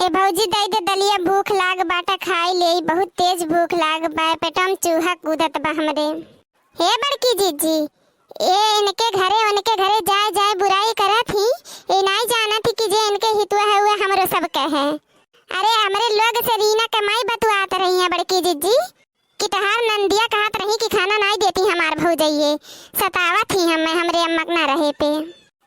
भौजी दई दे दलिया, भूख लाग बाटा खाई ले, बहुत तेज भूख लाग बा, पेटम चूहा कूदत बा हमरे। हे बड़की जीजी, इनके घरे जाए जाए बुराई करत ही, ये नहीं जानत ही कि जे इनके हितवा है हुए हमरो सब कहे। अरे हमरे लोग से रीना कमाई बतुआत रही है बड़की जीजी कि तहार नंदिया कहत रही कि खाना नहीं देती हमार भौजइये, सतावत ही हमरे अम्मक ना रहे पे।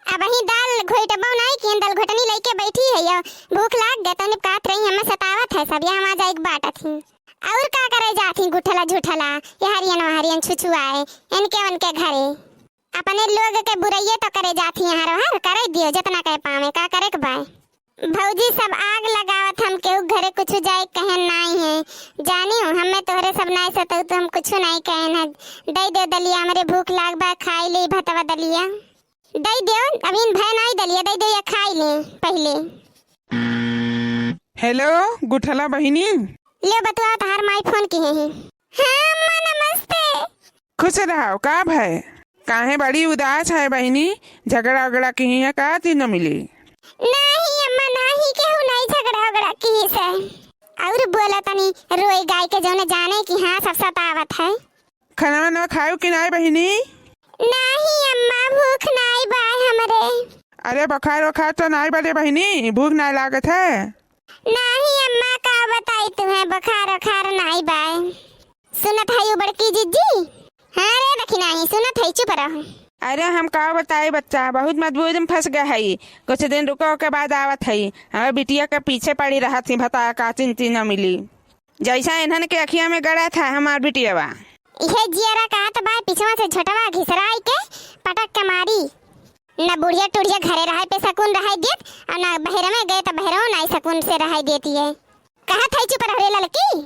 अब ही दाल घोटबो नहीं कि दाल घोटनी लेके बैठी है या भूख लाग गए तो ने काट रही हमें सतावत है सब, यहाँ जा एक बात थी और का करे जाती गुठला झूठला ये हरियन छुछुआए इनके घरे अपने लोग के बुराइये तो करे जाती है, हर करे दियो जितना कह पावे का करे के बाय। भौजी सब आग लगावत हम केहू घरे कुछ जाए कहन नहीं है, जानी हूँ हमें तोहरे सब नहीं सतो तो हम कुछ नहीं कहन है। दई दे दलिया, हमरे भूख लाग बा, खाई ले भतवा दलिया दई दियो, अभी भय नहीं दलिया दई दे या खाई ले पहले। हेलो गुठला बहिनी, ले बतवा तहार माई फोन की है। हाँ अम्मा नमस्ते। खुश रहो, का भय काहे बड़ी उदास है बहिनी, झगड़ा उगड़ा की है का तीन मिली? नहीं अम्मा नहीं, केहू नहीं झगड़ा उगड़ा की से और बोला तनी रोई गाय के जो जाने की हाँ सब सतावत है। खाना वाना खाओ कि नहीं बहिनी? नहीं अम्मा भूख नहीं बाय हमरे। अरे बुखार वखार तो नहीं बड़े बहिनी, भूख नहीं लागत है? नहीं अम्मा का बताई तुम्हें बुखार वखार नहीं बाय। सुनत है बड़की जीजी? हाँ रे देखी नहीं सुनत है, चुप रहो। अरे हम का बताए बच्चा बहुत मजबूर में फंस गया है, कुछ दिन रुको के बाद आवत है। हमारे बिटिया के पीछे पड़ी रहा थी, बता का चिंती न मिली जैसा इन्हन के अखिया में गड़ा था हमार बिटिया बा। ये जियरा कहत बा पिछवा से झटवा घिसराई के पटक के मारी, न बुढ़िया टुढ़िया घरे रहे पे सकून रहे देत और न बहरा में गए तो बहरो नहीं सकून से रहे देती है। कहत है चुप रहे लड़की,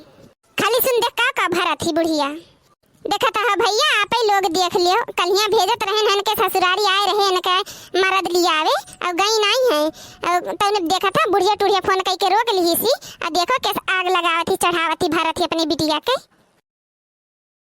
खाली सुन देख का भरा थी बुढ़िया। देखा था भैया आप ही लोग देख लियो, कलियां भेजत रहे हैं के ससुरारी आए रहे इनके मरद लियावे और गई नहीं है तो देखा था बुढ़िया टुढ़िया फोन करके रोक ली सी और देखो कैसे आग लगावती चढ़ावती भरत अपनी बिटिया के।